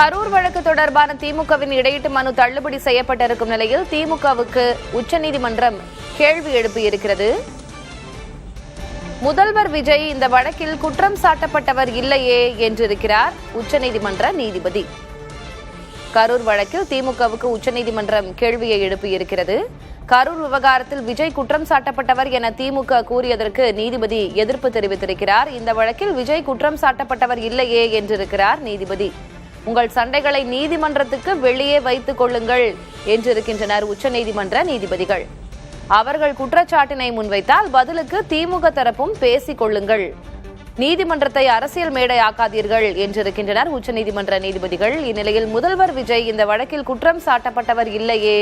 கரூர் வழக்கு தொடர்பான திமுகவின் இடையீட்டு மனு தள்ளுபடி செய்யப்பட்டிருக்கும் நிலையில் திமுகவுக்கு உச்சநீதிமன்றம் கேள்வி எழுப்பியிருக்கிறது. முதல்வர் விஜய் இந்த வழக்கில் குற்றம் சாட்டப்பட்டவர் இல்லையே என்றிருக்கிறார் உச்சநீதிமன்ற நீதிபதி. கரூர் வழக்கில் திமுகவுக்கு உச்சநீதிமன்றம் கேள்வியை எழுப்பியிருக்கிறது. கரூர் விவகாரத்தில் விஜய் குற்றம் சாட்டப்பட்டவர் என திமுக கூறியதற்கு நீதிபதி எதிர்ப்பு தெரிவித்திருக்கிறார். இந்த வழக்கில் விஜய் குற்றம் சாட்டப்பட்டவர் இல்லையே என்றிருக்கிறார் நீதிபதி. உங்கள் சண்டைகளை நீதிமன்றத்துக்கு வெளியே வைத்துக் கொள்ளுங்கள் என்றிருக்கின்றனர் உச்சநீதிமன்ற நீதிபதிகள். அவர்கள் குற்றச்சாட்டினை முன்வைத்தால் பதிலுக்கு திமுக தரப்பும் பேசிக் கொள்ளுங்கள், நீதிமன்றத்தை அரசியல் மேடையாக்காதீர்கள் என்றிருக்கின்றனர் உச்சநீதிமன்ற நீதிபதிகள். இந்நிலையில் முதல்வர் விஜய் இந்த வழக்கில் குற்றம் சாட்டப்பட்டவர் இல்லையே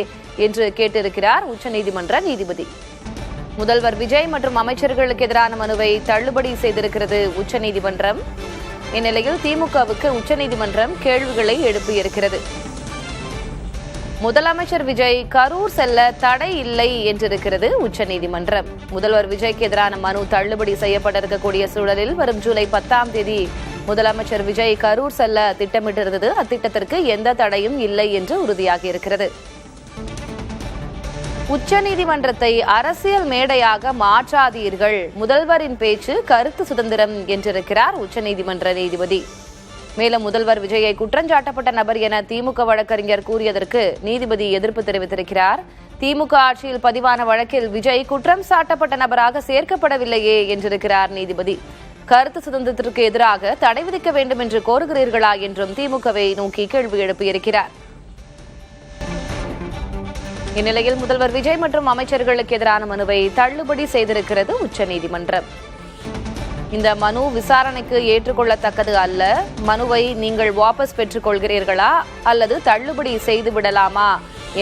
என்று கேட்டிருக்கிறார் உச்சநீதிமன்ற நீதிபதி. முதல்வர் விஜய் மற்றும் அமைச்சர்களுக்கு எதிரான மனுவை தள்ளுபடி செய்திருக்கிறது உச்சநீதிமன்றம். இந்நிலையில் திமுகவுக்கு உச்சநீதிமன்றம் கேள்விகளை எழுப்பியிருக்கிறது. முதலமைச்சர் விஜய் கரூர் செல்ல தடை இல்லை என்றிருக்கிறது உச்சநீதிமன்றம். முதல்வர் விஜய்க்கு எதிரான மனு தள்ளுபடி செய்யப்பட்டிருக்கக்கூடிய சூழலில் வரும் ஜூலை 10ஆம் தேதி முதலமைச்சர் விஜய் கரூர் செல்ல திட்டமிட்டிருந்தது. அத்திட்டத்திற்கு எந்த தடையும் இல்லை என்று உறுதியாகியிருக்கிறது. உச்சநீதிமன்றத்தை அரசியல் மேடையாக மாற்றாதீர்கள், முதல்வரின் பேச்சு கருத்து சுதந்திரம் என்றிருக்கிறார் உச்சநீதிமன்ற நீதிபதி. மேலும் முதல்வர் விஜயை குற்றஞ்சாட்டப்பட்ட நபர் என திமுக வழக்கறிஞர் கூறியதற்கு நீதிபதி எதிர்ப்பு தெரிவித்திருக்கிறார். திமுக ஆட்சியில் பதிவான வழக்கில் விஜய் குற்றம் சாட்டப்பட்ட நபராக சேர்க்கப்படவில்லையே என்றிருக்கிறார் நீதிபதி. கருத்து சுதந்திரத்திற்கு எதிராக தடை விதிக்க வேண்டும் என்று கோருகிறீர்களா என்றும் திமுகவை நோக்கி கேள்வி எழுப்பியிருக்கிறார். இந்நிலையில் முதல்வர் விஜய் மற்றும் அமைச்சர்களுக்கு எதிரான மனுவை தள்ளுபடி செய்திருக்கிறது உச்சநீதிமன்றம். இந்த மனு விசாரணைக்கு ஏற்றுக்கொள்ளத்தக்கது அல்ல. மனுவை நீங்கள் வாபஸ் பெற்றுக் கொள்கிறீர்களா அல்லது தள்ளுபடி செய்து விடலாமா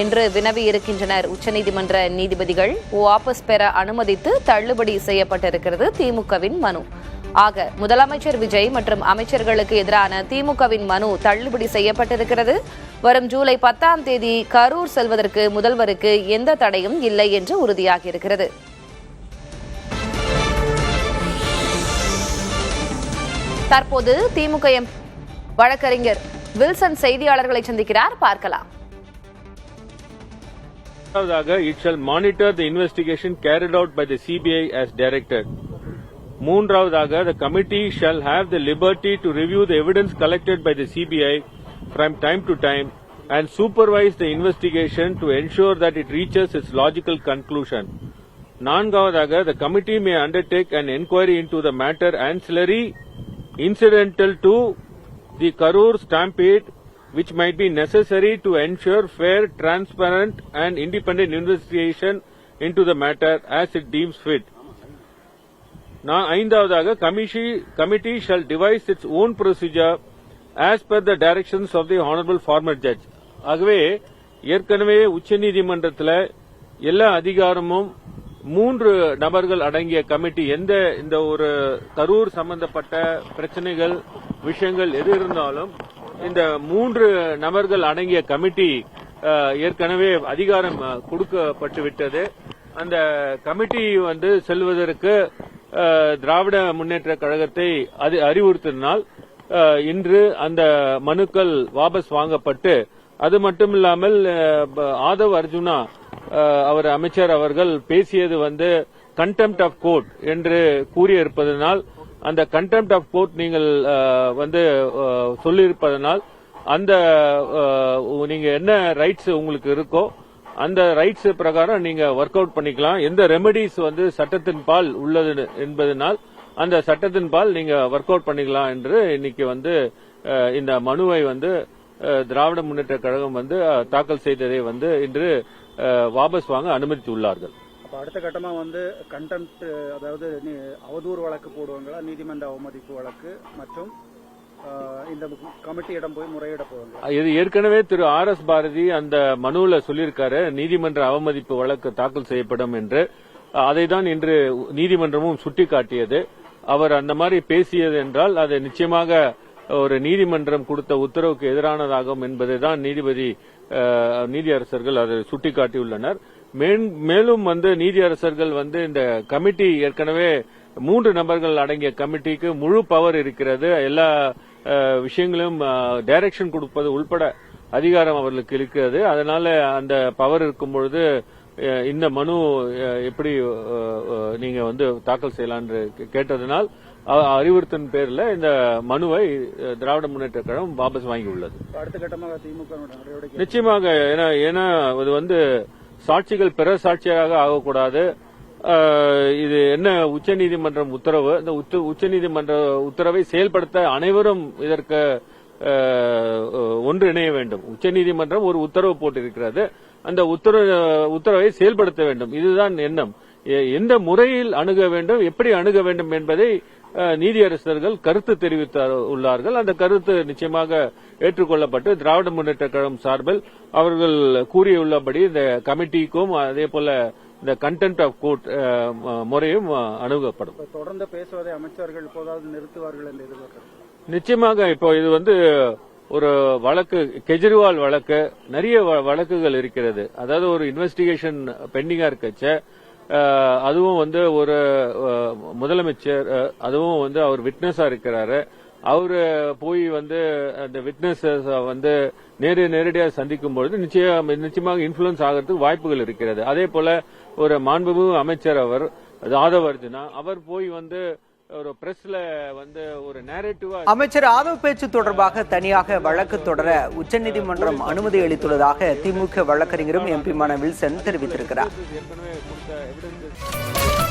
என்று வினவி இருக்கின்றனர் உச்சநீதிமன்ற நீதிபதிகள். வாபஸ் பெற அனுமதித்து தள்ளுபடி செய்யப்பட்டிருக்கிறது திமுகவின் மனு. ஆக முதலமைச்சர் விஜய் மற்றும் அமைச்சர்களுக்கு எதிரான திமுகவின் மனு தள்ளுபடி செய்யப்பட்டிருக்கிறது. வரும் ஜூலை 10ஆம் தேதி கரூர் செல்வதற்கு முதல்வருக்கு எந்த தடையும் இல்லை என்று உறுதியாகியிருக்கிறது. தற்போது திமுக வழக்கறிஞர் வில்சன் செய்தியாளர்களை சந்திக்கிறார், பார்க்கலாம். It shall monitor the investigation carried out by the CBI as directed. மூன்றாவதாக, the committee shall have the liberty to review the evidence collected by the CBI from time to time and supervise the investigation to ensure that it reaches its logical conclusion. நான்காவதாக, the committee may undertake an inquiry into the matter ancillary incidental to the Karur stampede which might be necessary to ensure fair, transparent and independent investigation into the matter as it deems fit. ஐந்தாவதாக, committee shall devise its own procedure as per the directions of the honorable former judge. ஆகவே ஏற்கனவே உச்சநீதிமன்றத்தில் எல்லா அதிகாரமும் 3 நபர்கள் அடங்கிய committee இந்த ஒரு கரூர் சம்பந்தப்பட்ட பிரச்சனைகள் விஷயங்கள் எது இருந்தாலும் இந்த 3 நபர்கள் அடங்கிய கமிட்டி ஏற்கனவே அதிகாரம் கொடுக்கப்பட்டு விட்டது. அந்த கமிட்டி செல்வதற்கு திராவிட முன்னேற்ற கழகத்தை அறிவுறுத்தினால் இன்று அந்த மனுக்கள் வாபஸ் வாங்கப்பட்டு, அது மட்டுமில்லாமல் ஆதவ் அர்ஜுனா அவர் அமைச்சர் அவர்கள் பேசியது கண்டெம்ட் ஆஃப் கோர்ட் என்று கூறியிருப்பதனால், அந்த கண்டெம்ட் ஆஃப் கோர்ட் நீங்கள் சொல்லியிருப்பதனால் அந்த நீங்க என்ன ரைட்ஸ் உங்களுக்கு இருக்கோ அந்த ரைட்ஸ் பிரகாரம் நீங்க ஒர்க் அவுட் பண்ணிக்கலாம். எந்த ரெமெடிஸ் சட்டத்தின் பால் உள்ளது என்பதனால் அந்த சட்டத்தின் பால் நீங்க ஒர்க் அவுட் பண்ணிக்கலாம் என்று இன்னைக்கு இந்த மனுவை திராவிட முன்னேற்ற கழகம் தாக்கல் செய்ததை இன்று வாபஸ் வாங்க அனுமதித்துள்ளார்கள். அடுத்த கட்டமா கண்டெம்ட், அதாவது அவதூறு வழக்கு போடுவாங்களா, நீதிமன்ற அவமதிப்பு வழக்கு மற்றும் இந்த கமிட்டியிடம் போய் முறையிட போவாங்க. இது ஏற்கனவே திரு RS பாரதி அந்த மனுவில் சொல்லியிருக்காரு, நீதிமன்ற அவமதிப்பு வழக்கு தாக்கல் செய்யப்படும் என்று. அதைதான் இன்று நீதிமன்றமும் சுட்டிக்காட்டியது. அவர் அந்த மாதிரி பேசியது என்றால் அது நிச்சயமாக ஒரு நீதிமன்றம் கொடுத்த உத்தரவுக்கு எதிரானதாகும் என்பதைதான் நீதியரசர்கள் அதை சுட்டிக்காட்டியுள்ளனர். மேலும் நீதியரசர்கள் இந்த கமிட்டி ஏற்கனவே 3 நபர்கள் அடங்கிய கமிட்டிக்கு முழு பவர் இருக்கிறது. எல்லா விஷயங்களும் டைரக்ஷன் கொடுப்பது உள்பட அதிகாரம் அவர்களுக்கு இருக்கிறது. அதனால அந்த பவர் இருக்கும் பொழுது இந்த மனு எப்படி நீங்க வந்து தாக்கல் செய்யலான்னு கேட்டதனால் அறிவுறுத்தின் பேர்ல இந்த மனுவை திராவிட முன்னேற்ற கழகம் வாபஸ் வாங்கி உள்ளது. அடுத்த கட்டமாக திமுக நிச்சயமாக ஏன்னா அது வந்து சாட்சிகள் பிற சாட்சியாக ஆகக்கூடாது. இது என்ன உச்சநீதிமன்றம் உத்தரவு, இந்த உச்சநீதிமன்ற உத்தரவை செயல்படுத்த அனைவரும் இதற்கு ஒன்றிணைய வேண்டும். உச்சநீதிமன்றம் ஒரு உத்தரவு போட்டிருக்கிறது, அந்த உத்தரவை செயல்படுத்த வேண்டும். இதுதான் எண்ணம். எந்த முறையில் அணுக வேண்டும், எப்படி அணுக வேண்டும் என்பதை நீதியரசர்கள் கருத்து தெரிவித்துள்ளார்கள். அந்த கருத்து நிச்சயமாக ஏற்றுக்கொள்ளப்பட்டு திராவிட முன்னேற்ற கழகம் சார்பில் அவர்கள் கூறியுள்ளபடி இந்த கமிட்டிக்கும் அதே போல இந்த கண்டென்ட் ஆஃப் கோர்ட் முறையும் அணுகப்படும். தொடர்ந்து பேசுவதை அமைச்சர்கள் இப்போதாவது நிறுத்துவார்கள் என்று எதிர்பார்க்கிறார். நிச்சயமாக இப்போ இது வந்து ஒரு வழக்கு, கெஜ்ரிவால் வழக்கு, நிறைய வழக்குகள் இருக்கிறது. அதாவது ஒரு இன்வெஸ்டிகேஷன் பெண்டிங்கா இருக்கச்ச அதுவும் வந்து ஒரு முதலமைச்சர், அதுவும் வந்து அவர் விட்னஸா இருக்கிறாரு. அவரு போய் வந்து அந்த விட்னஸஸ் வந்து நேரடியாக சந்திக்கும் பொழுது நிச்சயமாக இன்ஃபுளுன்ஸ் ஆகிறதுக்கு வாய்ப்புகள் இருக்கிறது. அதே போல ஒரு மாண்புமிகு அமைச்சர் அவர் ஆதவ் அர்ஜுனா, அவர் போய் வந்து ஒரு பிரஸ்ல வந்து ஒரு நேரேட்டிவா அமைச்சர் ஆதவ் பேச்சு தொடர்பாக தனியாக வழக்கு தொடர உச்சநீதிமன்றம் அனுமதி அளித்துள்ளதாக திமுக வழக்கறிஞரும் எம்பிமான வில்சன் தெரிவித்திருக்கிறார். ஏற்கனவே கொடுத்த எவிடன்ஸ்